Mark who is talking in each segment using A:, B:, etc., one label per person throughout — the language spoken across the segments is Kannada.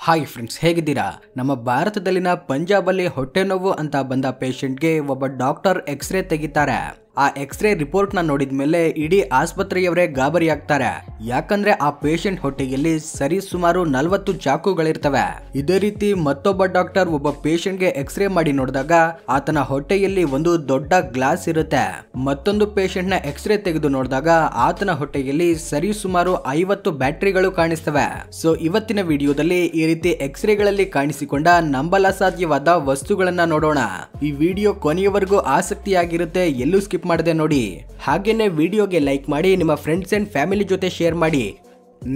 A: ಹಾಯ್ ಫ್ರೆಂಡ್ಸ್, ಹೇಗಿದ್ದೀರಾ? ನಮ್ಮ ಭಾರತದಲ್ಲಿನ ಪಂಜಾಬ್ ಅಲ್ಲಿ ಹೊಟ್ಟೆ ನೋವು ಅಂತ ಬಂದ ಪೇಷಂಟ್ಗೆ ಒಬ್ಬ ಡಾಕ್ಟರ್ ಎಕ್ಸ್ರೇ ತೆಗಿತಾರೆ. ಆ ಎಕ್ಸ್ರೇ ರಿಪೋರ್ಟ್ ನ ನೋಡಿದ ಮೇಲೆ ಇಡೀ ಆಸ್ಪತ್ರೆಯವರೇ ಗಾಬರಿ ಆಗ್ತಾರೆ. ಯಾಕಂದ್ರೆ ಆ ಪೇಷಂಟ್ ಹೊಟ್ಟೆಯಲ್ಲಿ ಸರಿ ಸುಮಾರು 40 ಚಾಕುಗಳಿರ್ತವೆ. ಇದೇ ರೀತಿ ಮತ್ತೊಬ್ಬ ಡಾಕ್ಟರ್ ಒಬ್ಬ ಪೇಷಂಟ್ ಗೆ ಎಕ್ಸ್ರೇ ಮಾಡಿ ನೋಡಿದಾಗ ಆತನ ಹೊಟ್ಟೆಯಲ್ಲಿ ಒಂದು ದೊಡ್ಡ ಗ್ಲಾಸ್ ಇರುತ್ತೆ. ಮತ್ತೊಂದು ಪೇಷಂಟ್ ನ ಎಕ್ಸ್ರೇ ತೆಗೆದು ನೋಡಿದಾಗ ಆತನ ಹೊಟ್ಟೆಯಲ್ಲಿ ಸರಿ ಸುಮಾರು 50 ಬ್ಯಾಟರಿಗಳು ಕಾಣಿಸ್ತವೆ. ಸೊ ಇವತ್ತಿನ ವಿಡಿಯೋದಲ್ಲಿ ಈ ರೀತಿ ಎಕ್ಸ್ರೇಗಳಲ್ಲಿ ಕಾಣಿಸಿಕೊಂಡ ನಂಬಲಸಾಧ್ಯವಾದ ವಸ್ತುಗಳನ್ನ ನೋಡೋಣ. ಈ ವಿಡಿಯೋ ಕೊನೆಯವರೆಗೂ ಆಸಕ್ತಿಯಾಗಿರುತ್ತೆ, ಎಲ್ಲೂ ಸ್ಕಿಪ್ ಮಾಡದೆ ನೋಡಿ. ಹಾಗೇನೆ ವಿಡಿಯೋಗೆ ಲೈಕ್ ಮಾಡಿ, ನಿಮ್ಮ ಫ್ರೆಂಡ್ಸ್ ಅಂಡ್ ಫ್ಯಾಮಿಲಿ ಜೊತೆ ಶೇರ್ ಮಾಡಿ.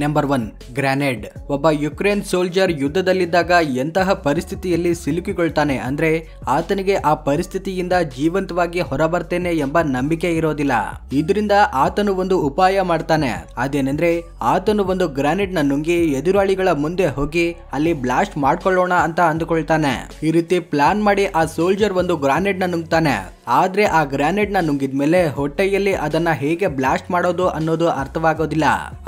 A: Number 1, grenade. ಒಬ್ಬ ಯುಕ್ರೇನ್ ಸೋಲ್ಜರ್ ಯುದ್ಧದಲ್ಲಿದ್ದಾಗ ಎಂತಹ ಪರಿಸ್ಥಿತಿಯಲ್ಲಿ ಸಿಲುಕಿಕೊಳ್ತಾನೆ ಅಂದ್ರೆ ಆತನಿಗೆ ಆ ಪರಿಸ್ಥಿತಿಯಿಂದ ಜೀವಂತವಾಗಿ ಹೊರಬರ್ತೇನೆ ಎಂಬ ನಂಬಿಕೆ ಇರೋದಿಲ್ಲ. ಇದರಿಂದ ಆತನು ಒಂದು ಉಪಾಯ ಮಾಡ್ತಾನೆ. ಅದೇನೆಂದ್ರೆ ಆತನು ಒಂದು ಗ್ರಾನೇಡ್ ನ ನುಂಗಿ ಎದುರಾಳಿಗಳ ಮುಂದೆ ಹೋಗಿ ಅಲ್ಲಿ ಬ್ಲಾಸ್ಟ್ ಮಾಡ್ಕೊಳ್ಳೋಣ ಅಂತ ಅಂದುಕೊಳ್ತಾನೆ. ಈ ರೀತಿ ಪ್ಲಾನ್ ಮಾಡಿ ಆ ಸೋಲ್ಜರ್ ಒಂದು ಗ್ರಾನೇಡ್ ನ ನುಂಗ್ತಾನೆ. ಆದ್ರೆ ಆ ಗ್ರಾನೇಡ್ ನ ನುಂಗಿದ್ಮೇಲೆ ಹೊಟ್ಟೆಯಲ್ಲಿ ಅದನ್ನ ಹೇಗೆ ಬ್ಲಾಸ್ಟ್ ಮಾಡೋದು ಅನ್ನೋದು ಅರ್ಥವಾಗೋದಿಲ್ಲ.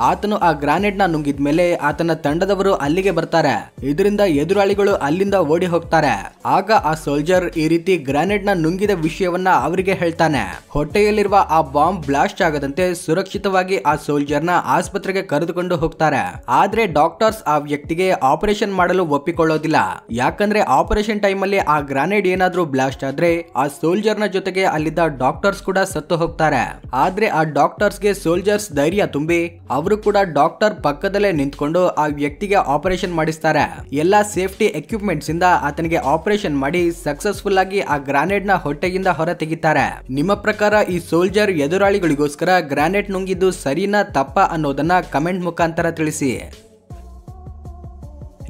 A: ಆತನು ಆ ಗ್ರಾನೇಡ್ ನ ನುಂಗಿದ್ಮೇಲೆ ಆತನ ತಂಡದವರು ಅಲ್ಲಿಗೆ ಬರ್ತಾರೆ. ಇದರಿಂದ ಎದುರಾಳಿಗಳು ಅಲ್ಲಿಂದ ಓಡಿ ಹೋಗ್ತಾರೆ. ಆಗ ಆ ಸೋಲ್ಜರ್ ಈ ರೀತಿ ಗ್ರಾನೇಡ್ ನ ನುಂಗಿದ ವಿಷಯವನ್ನ ಅವರಿಗೆ ಹೇಳ್ತಾನೆ. ಹೊಟ್ಟೆಯಲ್ಲಿರುವ ಆ ಬಾಂಬ್ ಬ್ಲಾಸ್ಟ್ ಆಗದಂತೆ ಸುರಕ್ಷಿತವಾಗಿ ಆ ಸೋಲ್ಜರ್ ನ ಆಸ್ಪತ್ರೆಗೆ ಕರೆದುಕೊಂಡು ಹೋಗ್ತಾರೆ. ಆದ್ರೆ ಡಾಕ್ಟರ್ಸ್ ಆ ವ್ಯಕ್ತಿಗೆ ಆಪರೇಷನ್ ಮಾಡಲು ಒಪ್ಪಿಕೊಳ್ಳೋದಿಲ್ಲ. ಯಾಕಂದ್ರೆ ಆಪರೇಷನ್ ಟೈಮ್ ಅಲ್ಲಿ ಆ ಗ್ರಾನೇಡ್ ಏನಾದ್ರೂ ಬ್ಲಾಸ್ಟ್ ಆದ್ರೆ ಆ ಸೋಲ್ಜರ್ ನ ಜೊತೆಗೆ ಅಲ್ಲಿದ್ದ ಡಾಕ್ಟರ್ಸ್ ಕೂಡ ಸತ್ತು ಹೋಗ್ತಾರೆ. ಆದ್ರೆ ಆ ಡಾಕ್ಟರ್ಸ್ ಗೆ ಸೋಲ್ಜರ್ಸ್ ಧೈರ್ಯ ತುಂಬಿ ಅವರು ಕೂಡ ಡಾಕ್ಟರ್ ಪಕ್ಕದಲ್ಲೇ ನಿಂತ್ಕೊಂಡು ಆ ವ್ಯಕ್ತಿಗೆ ಆಪರೇಷನ್ ಮಾಡಿಸ್ತಾರೆ. ಎಲ್ಲಾ ಸೇಫ್ಟಿ ಎಕ್ವಿಪ್ಮೆಂಟ್ಸ್ ಇಂದ ಆತನಿಗೆ ಆಪರೇಷನ್ ಮಾಡಿ ಸಕ್ಸಸ್ಫುಲ್ ಆಗಿ ಆ ಗ್ರಾನೇಡ್ ನ ಹೊಟ್ಟೆಯಿಂದ ಹೊರ ತೆಗಿತಾರೆ. ನಿಮ್ಮ ಪ್ರಕಾರ ಈ ಸೋಲ್ಜರ್ ಎದುರಾಳಿಗಳಿಗೋಸ್ಕರ ಗ್ರಾನೇಡ್ ನುಂಗಿದ್ದು ಸರಿನಾ ತಪ್ಪಾ ಅನ್ನೋದನ್ನ ಕಮೆಂಟ್ ಮುಖಾಂತರ ತಿಳಿಸಿ.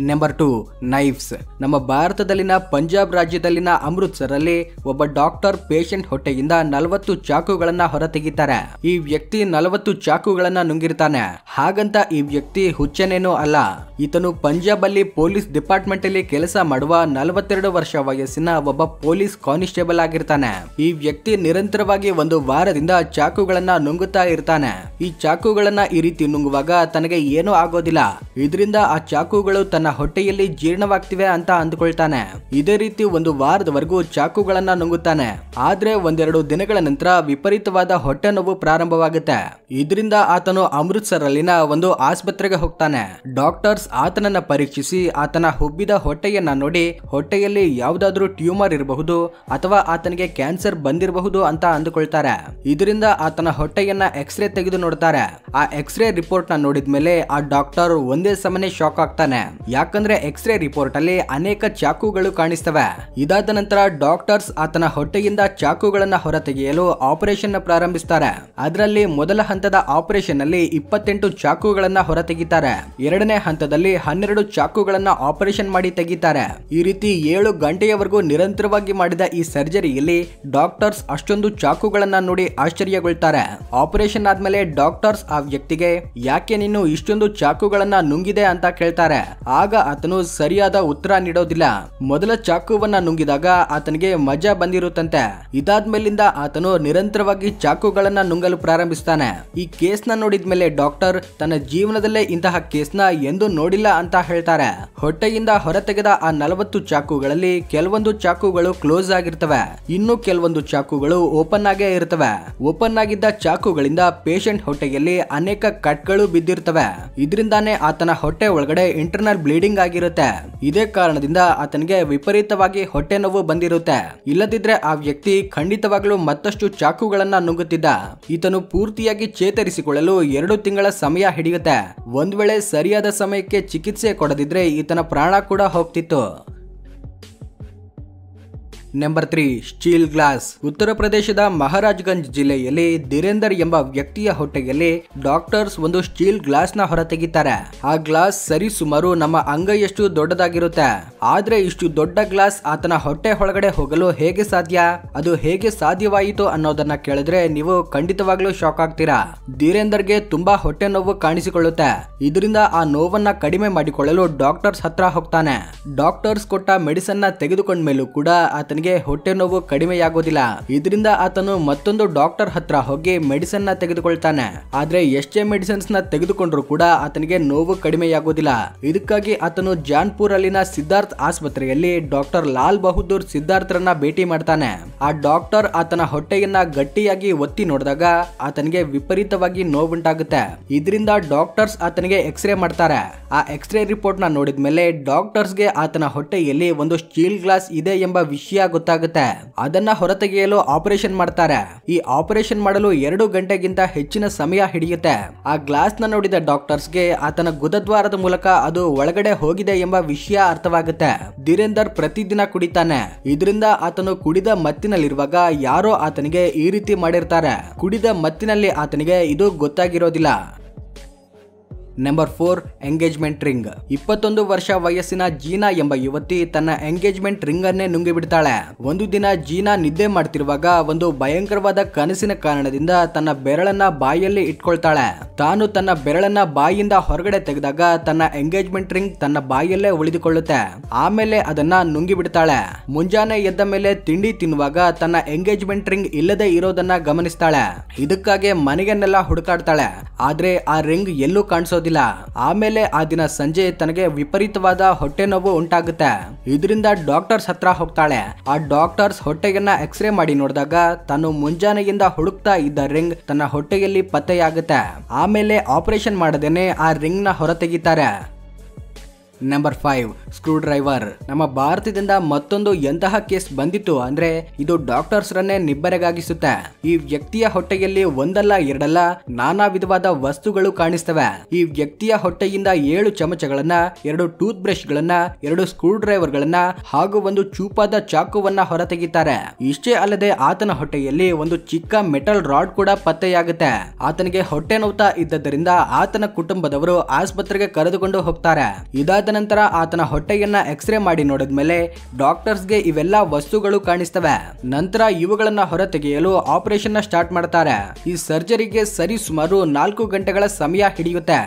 A: Number 2, knives. ನಮ್ಮ ಭಾರತದಲ್ಲಿನ ಪಂಜಾಬ್ ರಾಜ್ಯದಲ್ಲಿನ ಅಮೃತ್ಸರ್ ಅಲ್ಲಿ ಒಬ್ಬ ಡಾಕ್ಟರ್ ಪೇಷಂಟ್ ಹೊಟ್ಟೆಯಿಂದ 40 ಚಾಕುಗಳನ್ನ ಹೊರ ತೆಗಿತಾರೆ. ಈ ವ್ಯಕ್ತಿ 40 ಚಾಕುಗಳನ್ನ ನುಂಗಿರ್ತಾನೆ. ಹಾಗಂತ ಈ ವ್ಯಕ್ತಿ ಹುಚ್ಚನೇನೂ ಅಲ್ಲ. ಈತನು ಪಂಜಾಬ್ ಅಲ್ಲಿ ಪೊಲೀಸ್ ಡಿಪಾರ್ಟ್ಮೆಂಟ್ ಅಲ್ಲಿ ಕೆಲಸ ಮಾಡುವ 42 ವರ್ಷ ವಯಸ್ಸಿನ ಒಬ್ಬ ಪೊಲೀಸ್ ಕಾನಿಸ್ಟೇಬಲ್ ಆಗಿರ್ತಾನೆ. ಈ ವ್ಯಕ್ತಿ ನಿರಂತರವಾಗಿ ಒಂದು ವಾರದಿಂದ ಚಾಕುಗಳನ್ನ ನುಂಗುತ್ತಾ ಇರ್ತಾನೆ. ಈ ಚಾಕುಗಳನ್ನ ಈ ರೀತಿ ನುಂಗುವಾಗ ತನಗೆ ಏನೂ ಆಗೋದಿಲ್ಲ. ಇದರಿಂದ ಆ ಚಾಕುಗಳು ತನ್ನ ಹೊಟ್ಟೆಯಲ್ಲಿ ಜೀರ್ಣವಾಗ್ತಿವೆ ಅಂತ ಅಂದುಕೊಳ್ತಾನೆ. ಇದೇ ರೀತಿ ಒಂದು ವಾರದವರೆಗೂ ಚಾಕುಗಳನ್ನ ನುಂಗುತ್ತಾನೆ. ಆದ್ರೆ ಒಂದೆರಡು ದಿನಗಳ ನಂತರ ವಿಪರೀತವಾದ ಹೊಟ್ಟೆ ನೋವು ಪ್ರಾರಂಭವಾಗುತ್ತೆ. ಇದರಿಂದ ಆತನು ಅಮೃತ್ಸರ್ ಅಲ್ಲಿನ ಒಂದು ಆಸ್ಪತ್ರೆಗೆ ಹೋಗ್ತಾನೆ. ಡಾಕ್ಟರ್ಸ್ ಆತನನ್ನ ಪರೀಕ್ಷಿಸಿ ಆತನ ಹುಬ್ಬಿದ ಹೊಟ್ಟೆಯನ್ನ ನೋಡಿ ಹೊಟ್ಟೆಯಲ್ಲಿ ಯಾವುದಾದ್ರೂ ಟ್ಯೂಮರ್ ಇರಬಹುದು ಅಥವಾ ಆತನಿಗೆ ಕ್ಯಾನ್ಸರ್ ಬಂದಿರಬಹುದು ಅಂತ ಅಂದುಕೊಳ್ತಾರೆ. ಇದರಿಂದ ಆತನ ಹೊಟ್ಟೆಯನ್ನ ಎಕ್ಸ್ರೇ ತೆಗೆದು ನೋಡ್ತಾರೆ. ಆ ಎಕ್ಸ್ರೇ ರಿಪೋರ್ಟ್ ನ ನೋಡಿದ್ಮೇಲೆ ಆ ಡಾಕ್ಟರ್ ಒಂದೇ ಸಮನೆ ಶಾಕ್ ಆಗ್ತಾನೆ. ಯಾಕಂದ್ರೆ ಎಕ್ಸ್ರೇ ರಿಪೋರ್ಟ್ ಅಲ್ಲಿ ಅನೇಕ ಚಾಕುಗಳು ಕಾಣಿಸ್ತವೆ. ಇದಾದ ನಂತರ ಡಾಕ್ಟರ್ಸ್ ಆತನ ಹೊಟ್ಟೆಯಿಂದ ಚಾಕುಗಳನ್ನ ಹೊರತೆಗೆಯಲು ಆಪರೇಷನ್ ಪ್ರಾರಂಭಿಸ್ತಾರೆ. ಅದರಲ್ಲಿ ಮೊದಲ ಹಂತದ ಆಪರೇಷನ್ ಅಲ್ಲಿ 28 ಚಾಕುಗಳನ್ನ ಹೊರತೆಗಿತಾರೆ. ಎರಡನೇ ಹಂತದಲ್ಲಿ 12 ಚಾಕುಗಳನ್ನ ಆಪರೇಷನ್ ಮಾಡಿ ತೆಗಿತಾರೆ. ಈ ರೀತಿ 7 ಗಂಟೆಯವರೆಗೂ ನಿರಂತರವಾಗಿ ಮಾಡಿದ ಈ ಸರ್ಜರಿಯಲ್ಲಿ ಡಾಕ್ಟರ್ಸ್ ಅಷ್ಟೊಂದು ಚಾಕುಗಳನ್ನ ನೋಡಿ ಆಶ್ಚರ್ಯಗೊಳ್ತಾರೆ. ಆಪರೇಷನ್ ಆದ್ಮೇಲೆ ಡಾಕ್ಟರ್ಸ್ ಆ ವ್ಯಕ್ತಿಗೆ ಯಾಕೆ ನೀನು ಇಷ್ಟೊಂದು ಚಾಕುಗಳನ್ನ ನುಂಗಿದೆ ಅಂತ ಕೇಳ್ತಾರೆ. ಆಗ ಆತನು ಸರಿಯಾದ ಉತ್ತರ ನೀಡೋದಿಲ್ಲ. ಮೊದಲ ಚಾಕುವನ್ನ ನುಂಗಿದಾಗ ಆತನಿಗೆ ಮಜಾ ಬಂದಿರುತ್ತಂತೆ. ಇದಾದ್ಮೇಲಿಂದ ಆತನು ನಿರಂತರವಾಗಿ ಚಾಕುಗಳನ್ನ ನುಂಗಲು ಪ್ರಾರಂಭಿಸ್ತಾನೆ. ಈ ಕೇಸ್ ನ ನೋಡಿದ್ಮೇಲೆ ಡಾಕ್ಟರ್ ತನ್ನ ಜೀವನದಲ್ಲೇ ಇಂತಹ ಕೇಸ್ ನ ಎಂದೂ ನೋಡಿಲ್ಲ ಅಂತ ಹೇಳ್ತಾರೆ. ಹೊಟ್ಟೆಯಿಂದ ಹೊರತೆಗೆದ ಆ 40 ಚಾಕುಗಳಲ್ಲಿ ಕೆಲವೊಂದು ಚಾಕುಗಳು ಕ್ಲೋಸ್ ಆಗಿರ್ತವೆ, ಇನ್ನು ಕೆಲವೊಂದು ಚಾಕುಗಳು ಓಪನ್ ಆಗೇ ಇರ್ತವೆ. ಓಪನ್ ಆಗಿದ್ದ ಚಾಕುಗಳಿಂದ ಪೇಷಂಟ್ ಹೊಟ್ಟೆಯಲ್ಲಿ ಅನೇಕ ಕಟ್ಗಳು ಬಿದ್ದಿರ್ತವೆ. ಇದರಿಂದಾನೇ ಆತನ ಹೊಟ್ಟೆ ಒಳಗಡೆ ಇಂಟರ್ನಲ್ ಬ್ಲೀಡಿಂಗ್ ಆಗಿರುತ್ತೆ. ಇದೇ ಕಾರಣದಿಂದ ಆತನಿಗೆ ವಿಪರೀತವಾಗಿ ಹೊಟ್ಟೆ ನೋವು ಬಂದಿರುತ್ತೆ. ಇಲ್ಲದಿದ್ರೆ ಆ ವ್ಯಕ್ತಿ ಖಂಡಿತವಾಗ್ಲೂ ಮತ್ತಷ್ಟು ಚಾಕುಗಳನ್ನ ನುಂಗುತ್ತಿದ್ದ. ಈತನು ಪೂರ್ತಿಯಾಗಿ ಚೇತರಿಸಿಕೊಳ್ಳಲು 2 ತಿಂಗಳ ಸಮಯ ಹಿಡಿಯುತ್ತೆ. ಒಂದ್ ವೇಳೆ ಸರಿಯಾದ ಸಮಯಕ್ಕೆ ಚಿಕಿತ್ಸೆ ಕೊಡದಿದ್ರೆ ಈತನ ಪ್ರಾಣ ಕೂಡ ಹೋಗ್ತಿತ್ತು. Number 3, steel glass. ಉತ್ತರ ಪ್ರದೇಶದ ಮಹಾರಾಜ್ಗಂಜ್ ಜಿಲ್ಲೆಯಲ್ಲಿ ಧೀರೇಂದರ್ ಎಂಬ ವ್ಯಕ್ತಿಯ ಹೊಟ್ಟೆಯಲ್ಲಿ ಡಾಕ್ಟರ್ಸ್ ಒಂದು ಸ್ಟೀಲ್ ಗ್ಲಾಸ್ ನ ಹೊರತೆಗಿತಾರೆ. ಆ ಗ್ಲಾಸ್ ಸರಿ ಸುಮಾರು ನಮ್ಮ ಅಂಗೈಯಷ್ಟು ದೊಡ್ಡದಾಗಿರುತ್ತೆ. ಆದ್ರೆ ಇಷ್ಟು ದೊಡ್ಡ ಗ್ಲಾಸ್ ಆತನ ಹೊಟ್ಟೆ ಒಳಗಡೆ ಹೋಗಲು ಹೇಗೆ ಸಾಧ್ಯ? ಅದು ಹೇಗೆ ಸಾಧ್ಯವಾಯಿತು ಅನ್ನೋದನ್ನ ಕೇಳಿದ್ರೆ ನೀವು ಖಂಡಿತವಾಗ್ಲೂ ಶಾಕ್ ಆಗ್ತೀರಾ. ಧೀರೇಂದರ್ಗೆ ತುಂಬಾ ಹೊಟ್ಟೆ ನೋವು ಕಾಣಿಸಿಕೊಳ್ಳುತ್ತೆ. ಇದರಿಂದ ಆ ನೋವನ್ನ ಕಡಿಮೆ ಮಾಡಿಕೊಳ್ಳಲು ಡಾಕ್ಟರ್ಸ್ ಹತ್ರ ಹೋಗ್ತಾನೆ. ಡಾಕ್ಟರ್ಸ್ ಕೊಟ್ಟ ಮೆಡಿಸನ್ ನ ತೆಗೆದುಕೊಂಡ ಮೇಲೂ ಕೂಡ ಆತನಿಗೆ ಆತನಿಗೆ ಹೊಟ್ಟೆ ನೋವು ಕಡಿಮೆಯಾಗೋದಿಲ್ಲ. ಇದರಿಂದ ಆತನು ಮತ್ತೊಂದು ಡಾಕ್ಟರ್ ಹತ್ರ ಹೋಗಿ ಮೆಡಿಸಿನ್ ನ ತೆಗೆದುಕೊಳ್ತಾನೆ. ಆದ್ರೆ ಎಷ್ಟೇ ಮೆಡಿಸಿನ್ಸ್ ನ ತೆಗೆದುಕೊಂಡ್ರು ಕೂಡ ಆತನಿಗೆ ನೋವು ಕಡಿಮೆಯಾಗೋದಿಲ್ಲ. ಇದಕ್ಕಾಗಿ ಆತನು ಜಾನ್ಪುರ್ ಅಲ್ಲಿನ ಸಿದ್ಧಾರ್ಥ್ ಆಸ್ಪತ್ರೆಯಲ್ಲಿ ಡಾಕ್ಟರ್ ಲಾಲ್ ಬಹದ್ದೂರ್ ಸಿದ್ಧಾರ್ಥರನ್ನ ಭೇಟಿ ಮಾಡ್ತಾನೆ. ಆ ಡಾಕ್ಟರ್ ಆತನ ಹೊಟ್ಟೆಯನ್ನ ಗಟ್ಟಿಯಾಗಿ ಒತ್ತಿ ನೋಡಿದಾಗ ಆತನಿಗೆ ವಿಪರೀತವಾಗಿ ನೋವುಂಟಾಗುತ್ತೆ. ಇದರಿಂದ ಡಾಕ್ಟರ್ಸ್ ಆತನಿಗೆ ಎಕ್ಸ್ರೇ ಮಾಡ್ತಾರೆ. ಆ ಎಕ್ಸ್ರೇ ರಿಪೋರ್ಟ್ ನ ನೋಡಿದ್ಮೇಲೆ ಡಾಕ್ಟರ್ಸ್ಗೆ ಆತನ ಹೊಟ್ಟೆಯಲ್ಲಿ ಒಂದು ಸ್ಟೀಲ್ ಗ್ಲಾಸ್ ಇದೆ ಎಂಬ ವಿಷಯ ಗೊತ್ತಾಗುತ್ತೆ. ಅದನ್ನ ಹೊರತೆಗೆಯಲು ಆಪರೇಷನ್ ಮಾಡ್ತಾರೆ. ಈ ಆಪರೇಷನ್ ಮಾಡಲು 2 ಗಂಟೆಗಿಂತ ಹೆಚ್ಚಿನ ಸಮಯ ಹಿಡಿಯುತ್ತೆ. ಆ ಗ್ಲಾಸ್ ನ ನೋಡಿದ ಡಾಕ್ಟರ್ಸ್ಗೆ ಆತನ ಗುದದ್ವಾರದ ಮೂಲಕ ಅದು ಒಳಗಡೆ ಹೋಗಿದೆ ಎಂಬ ವಿಷಯ ಅರ್ಥವಾಗುತ್ತೆ. ಧೀರೇಂದರ್ ಪ್ರತಿದಿನ ಕುಡಿತಾನೆ. ಇದರಿಂದ ಆತನು ಕುಡಿದ ಮತ್ತಿನಲ್ಲಿರುವಾಗ ಯಾರೋ ಆತನಿಗೆ ಈ ರೀತಿ ಮಾಡಿರ್ತಾರೆ. ಕುಡಿದ ಮತ್ತಿನಲ್ಲಿ ಆತನಿಗೆ ಇದು ಗೊತ್ತಾಗಿರೋದಿಲ್ಲ. Number 4 engagement ring. 21 ವರ್ಷ ವಯಸ್ಸಿನ ಜೀನಾ ಎಂಬ ಯುವತಿ ತನ್ನ ಎಂಗೇಜ್ಮೆಂಟ್ ರಿಂಗ್ ಅನ್ನೇ ನುಂಗಿ ಬಿಡ್ತಾಳೆ. ಒಂದು ದಿನ ಜೀನಾ ನಿದ್ದೆ ಮಾಡ್ತಿರುವಾಗ ಒಂದು ಭಯಂಕರವಾದ ಕನಸಿನ ಕಾರಣದಿಂದ ತನ್ನ ಬೆರಳನ್ನ ಬಾಯಲ್ಲಿ ಇಟ್ಕೊಳ್ತಾಳೆ. ತಾನು ತನ್ನ ಬೆರಳನ್ನ ಬಾಯಿಂದ ಹೊರಗಡೆ ತೆಗೆದಾಗ ತನ್ನ ಎಂಗೇಜ್ಮೆಂಟ್ ರಿಂಗ್ ತನ್ನ ಬಾಯಲ್ಲೇ ಉಳಿದುಕೊಳ್ಳುತ್ತೆ. ಆಮೇಲೆ ಅದನ್ನ ನುಂಗಿ ಬಿಡ್ತಾಳೆ. ಮುಂಜಾನೆ ಎದ್ದ ಮೇಲೆ ತಿಂಡಿ ತಿನ್ನುವಾಗ ತನ್ನ ಎಂಗೇಜ್ಮೆಂಟ್ ರಿಂಗ್ ಇಲ್ಲದೆ ಇರೋದನ್ನ ಗಮನಿಸ್ತಾಳೆ. ಇದಕ್ಕಾಗಿ ಮನೆಯನ್ನೆಲ್ಲ ಹುಡುಕಾಡ್ತಾಳೆ. ಆದ್ರೆ ಆ ರಿಂಗ್ ಎಲ್ಲೂ ಕಾಣಿಸೋದಿಲ್ಲ. ಆಮೇಲೆ ಆ ದಿನ ಸಂಜೆ ತನಗೆ ವಿಪರೀತವಾದ ಹೊಟ್ಟೆ ನೋವು ಉಂಟಾಗುತ್ತೆ. ಇದರಿಂದ ಡಾಕ್ಟರ್ಸ್ ಹತ್ರ ಹೋಗ್ತಾಳೆ. ಆ ಡಾಕ್ಟರ್ಸ್ ಹೊಟ್ಟೆಯನ್ನ ಎಕ್ಸ್ರೇ ಮಾಡಿ ನೋಡಿದಾಗ ತಾನು ಮುಂಜಾನೆಯಿಂದ ಹುಡುಕ್ತಾ ಇದ್ದ ರಿಂಗ್ ತನ್ನ ಹೊಟ್ಟೆಯಲ್ಲಿ ಪತ್ತೆಯಾಗುತ್ತೆ. ಆಮೇಲೆ ಆಪರೇಷನ್ ಮಾಡದೇನೆ ಆ ರಿಂಗ್ ನ ಹೊರತೆಗಿತಾರೆ. Number 5 screw driver. ನಮ್ಮ ಭಾರತದಿಂದ ಮತ್ತೊಂದು ಎಂತಹ ಕೇಸ್ ಬಂದಿತ್ತು ಅಂದ್ರೆ ಇದು ಡಾಕ್ಟರ್ಸ್ ರನ್ನೇ ನಿಬ್ಬೆರಗಾಗಿಸುತ್ತೆ. ಈ ವ್ಯಕ್ತಿಯ ಹೊಟ್ಟೆಯಲ್ಲಿ ಒಂದಲ್ಲ ಎರಡಲ್ಲ ನಾನಾ ವಿಧವಾದ ವಸ್ತುಗಳು ಕಾಣಿಸ್ತವೆ. ಈ ವ್ಯಕ್ತಿಯ ಹೊಟ್ಟೆಯಿಂದ 7 ಚಮಚಗಳನ್ನ, 2 ಟೂತ್ ಬ್ರಷ್ ಗಳನ್ನ, 2 ಸ್ಕ್ರೂ ಡ್ರೈವರ್ ಗಳನ್ನ ಹಾಗೂ ಒಂದು ಚೂಪಾದ ಚಾಕುವನ್ನ ಹೊರತೆಗಿತಾರೆ. ಇಷ್ಟೇ ಅಲ್ಲದೆ ಆತನ ಹೊಟ್ಟೆಯಲ್ಲಿ ಒಂದು ಚಿಕ್ಕ ಮೆಟಲ್ ರಾಡ್ ಕೂಡ ಪತ್ತೆಯಾಗುತ್ತೆ. ಆತನಿಗೆ ಹೊಟ್ಟೆ ನೋವ್ತಾ ಇದ್ದರಿಂದ ಆತನ ಕುಟುಂಬದವರು ಆಸ್ಪತ್ರೆಗೆ ಕರೆದುಕೊಂಡು ಹೋಗ್ತಾರೆ. ಇದಾದ ನಂತರ ಆತನ ಹೊಟ್ಟೆಯನ್ನ ಎಕ್ಸ್ರೇ ಮಾಡಿ ನೋಡಿದ್ಮೇಲೆ ಡಾಕ್ಟರ್ಸ್ಗೆ ಇವೆಲ್ಲ ವಸ್ತುಗಳು ಕಾಣಿಸ್ತವೆ. ನಂತರ ಇವುಗಳನ್ನ ಹೊರತೆಗೆಯಲು ಆಪರೇಷನ್ ನ ಸ್ಟಾರ್ಟ್ ಮಾಡ್ತಾರೆ. ಈ ಸರ್ಜರಿಗೆ ಸರಿ ಸುಮಾರು 4 ಗಂಟೆಗಳ ಸಮಯ ಹಿಡಿಯುತ್ತೆ.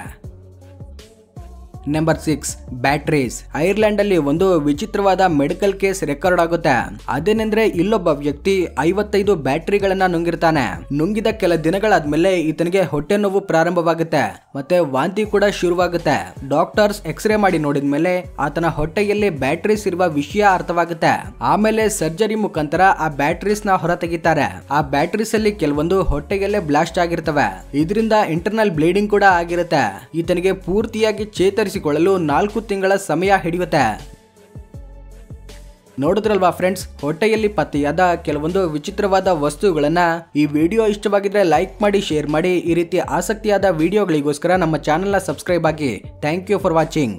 A: Number 6 batteries. ಐರ್ಲೆಂಡ್ ಅಲ್ಲಿ ಒಂದು ವಿಚಿತ್ರವಾದ ಮೆಡಿಕಲ್ ಕೇಸ್ ರೆಕಾರ್ಡ್ ಆಗುತ್ತೆ. ಅದೇನೆಂದ್ರೆ ಇಲ್ಲೊಬ್ಬ ವ್ಯಕ್ತಿ 55 ಬ್ಯಾಟ್ರಿಗಳನ್ನ ನುಂಗಿರ್ತಾನೆ. ನುಂಗಿದ ಕೆಲ ದಿನಗಳಾದ್ಮೇಲೆ ಈತನಿಗೆ ಹೊಟ್ಟೆ ನೋವು ಪ್ರಾರಂಭವಾಗುತ್ತೆ ಮತ್ತೆ ವಾಂತಿ ಕೂಡ ಶುರುವಾಗುತ್ತೆ. ಡಾಕ್ಟರ್ಸ್ ಎಕ್ಸ್ರೇ ಮಾಡಿ ನೋಡಿದ್ಮೇಲೆ ಆತನ ಹೊಟ್ಟೆಯಲ್ಲಿ ಬ್ಯಾಟ್ರೀಸ್ ಇರುವ ವಿಷಯ ಅರ್ಥವಾಗುತ್ತೆ. ಆಮೇಲೆ ಸರ್ಜರಿ ಮುಖಾಂತರ ಆ ಬ್ಯಾಟ್ರೀಸ್ ನ ಹೊರತೆಗಿತಾರೆ. ಆ ಬ್ಯಾಟ್ರೀಸ್ ಅಲ್ಲಿ ಕೆಲವೊಂದು ಹೊಟ್ಟೆಯಲ್ಲೇ ಬ್ಲಾಸ್ಟ್ ಆಗಿರ್ತವೆ. ಇದರಿಂದ ಇಂಟರ್ನಲ್ ಬ್ಲೀಡಿಂಗ್ ಕೂಡ ಆಗಿರುತ್ತೆ. ಈತನಿಗೆ ಪೂರ್ತಿಯಾಗಿ ಚೇತರಿಸಿಕೊಳ್ಳಲು 4 ತಿಂಗಳ ಸಮಯ ಹಿಡಿಯುತ್ತೆ. ನೋಡಿದ್ರಲ್ವಾ ಫ್ರೆಂಡ್ಸ್, ಹೊಟ್ಟೆಯಲ್ಲಿ ಪತ್ತೆಯಾದ ಕೆಲವೊಂದು ವಿಚಿತ್ರವಾದ ವಸ್ತುಗಳನ್ನ. ಈ ವಿಡಿಯೋ ಇಷ್ಟವಾಗಿದ್ರೆ ಲೈಕ್ ಮಾಡಿ, ಶೇರ್ ಮಾಡಿ. ಈ ರೀತಿ ಆಸಕ್ತಿಯಾದ ವಿಡಿಯೋಗಳಿಗೋಸ್ಕರ ನಮ್ಮ ಚಾನೆಲ್ ನ ಸಬ್ಸ್ಕ್ರೈಬ್ ಆಗಿ. Thank you for watching.